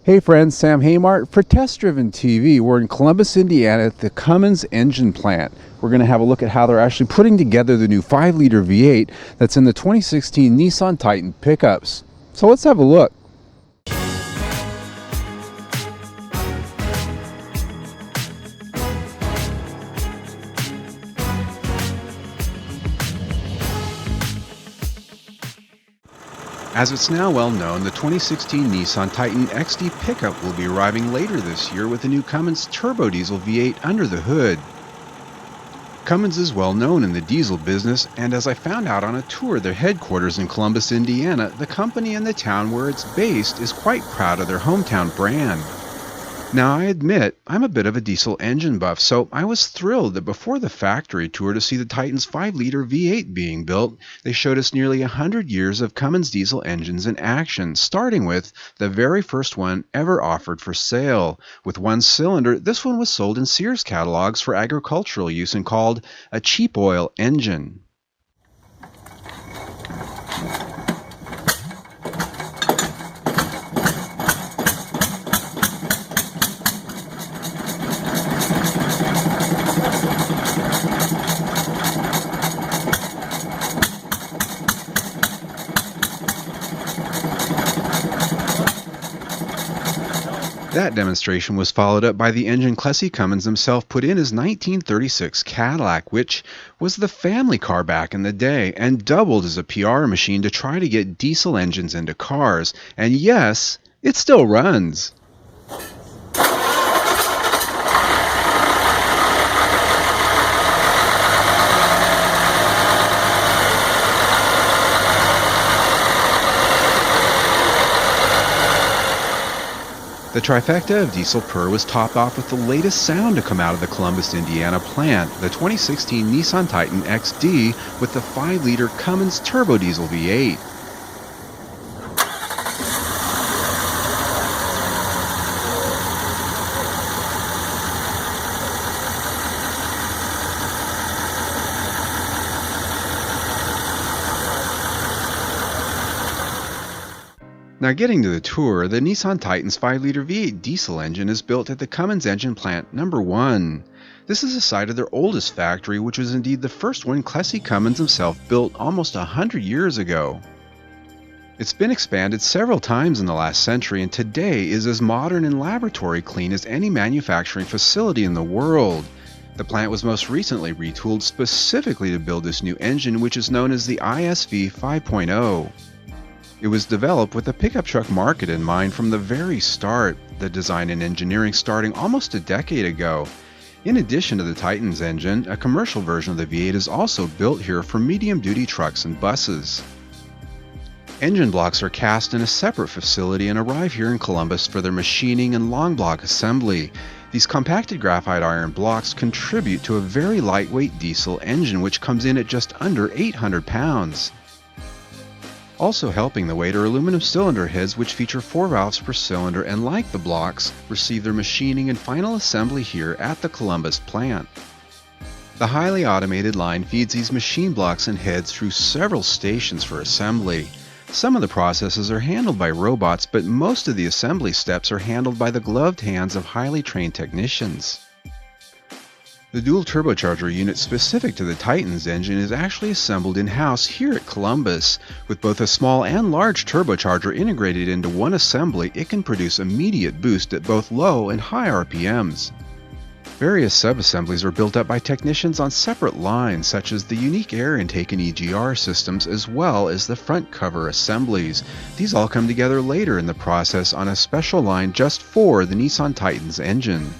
Hey friends, Sam Haymart for Test Driven TV. We're in Columbus, Indiana at the Cummins engine plant. We're going to have a look at how they're actually putting together the new 5-liter V8 that's in the 2016 Nissan Titan pickups. So let's have a look. As it's now well known, the 2016 Nissan Titan XD pickup will be arriving later this year with a new Cummins turbo diesel V8 under the hood. Cummins is well known in the diesel business, and as I found out on a tour of their headquarters in Columbus, Indiana, the company and the town where it's based is quite proud of their hometown brand. Now, I admit, I'm a bit of a diesel engine buff, so I was thrilled that before the factory tour to see the Titan's 5-liter V8 being built, they showed us nearly 100 years of Cummins diesel engines in action, starting with the very first one ever offered for sale. With one cylinder, this one was sold in Sears catalogs for agricultural use and called a cheap oil engine. That demonstration was followed up by the engine Plessy Cummins himself put in his 1936 Cadillac, which was the family car back in the day and doubled as a PR machine to try to get diesel engines into cars. And yes, it still runs. The trifecta of diesel purr was topped off with the latest sound to come out of the Columbus, Indiana plant, the 2016 Nissan Titan XD with the 5-liter Cummins turbo diesel V8. Now getting to the tour, the Nissan Titan's 5-liter V8 diesel engine is built at the Cummins Engine Plant No. 1. This is the site of their oldest factory, which was indeed the first one Plessy Cummins himself built almost 100 years ago. It's been expanded several times in the last century and today is as modern and laboratory clean as any manufacturing facility in the world. The plant was most recently retooled specifically to build this new engine, which is known as the ISV 5.0. It was developed with the pickup truck market in mind from the very start, the design and engineering starting almost a decade ago. In addition to the Titan's engine, a commercial version of the V8 is also built here for medium-duty trucks and buses. Engine blocks are cast in a separate facility and arrive here in Columbus for their machining and long block assembly. These compacted graphite iron blocks contribute to a very lightweight diesel engine which comes in at just under 800 pounds. Also helping the weight are aluminum cylinder heads which feature 4 valves per cylinder and, like the blocks, receive their machining and final assembly here at the Columbus plant. The highly automated line feeds these machine blocks and heads through several stations for assembly. Some of the processes are handled by robots, but most of the assembly steps are handled by the gloved hands of highly trained technicians. The dual turbocharger unit specific to the Titan's engine is actually assembled in-house here at Columbus. With both a small and large turbocharger integrated into one assembly, it can produce immediate boost at both low and high RPMs. Various sub-assemblies are built up by technicians on separate lines, such as the unique air intake and EGR systems, as well as the front cover assemblies. These all come together later in the process on a special line just for the Nissan Titan's engine.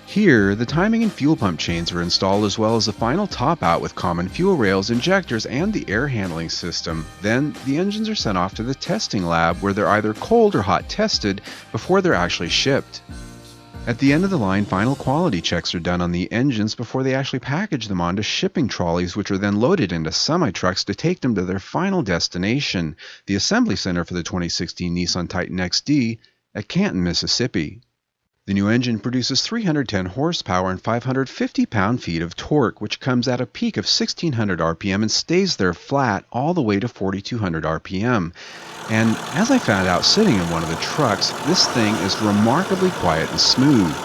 Here, the timing and fuel pump chains are installed as well as a final top out with common fuel rails, injectors, and the air handling system. Then, the engines are sent off to the testing lab where they're either cold or hot tested before they're actually shipped. At the end of the line, final quality checks are done on the engines before they actually package them onto shipping trolleys, which are then loaded into semi-trucks to take them to their final destination, the assembly center for the 2016 Nissan Titan XD at Canton, Mississippi. The new engine produces 310 horsepower and 550 pound-feet of torque, which comes at a peak of 1600 RPM and stays there flat all the way to 4200 RPM. And as I found out sitting in one of the trucks, this thing is remarkably quiet and smooth.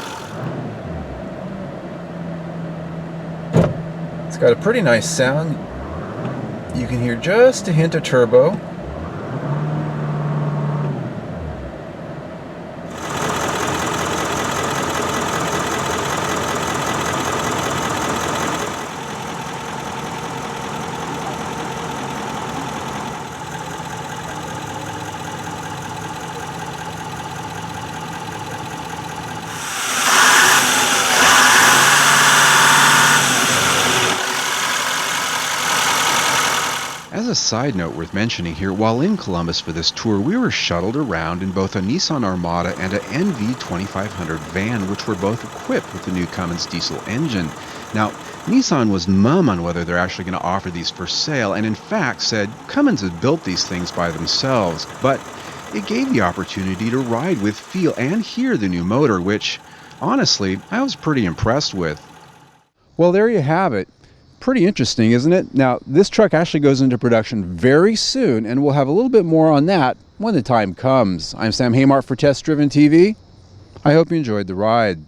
It's got a pretty nice sound. You can hear just a hint of turbo. As a side note worth mentioning here, while in Columbus for this tour, we were shuttled around in both a Nissan Armada and a NV2500 van, which were both equipped with the new Cummins diesel engine. Now, Nissan was mum on whether they're actually going to offer these for sale, and in fact said Cummins had built these things by themselves, but it gave the opportunity to ride with, feel, and hear the new motor, which, honestly, I was pretty impressed with. Well, there you have it. Pretty interesting, isn't it? Now, this truck actually goes into production very soon, and we'll have a little bit more on that when the time comes. I'm Sam Haymart for Test Driven TV. I hope you enjoyed the ride.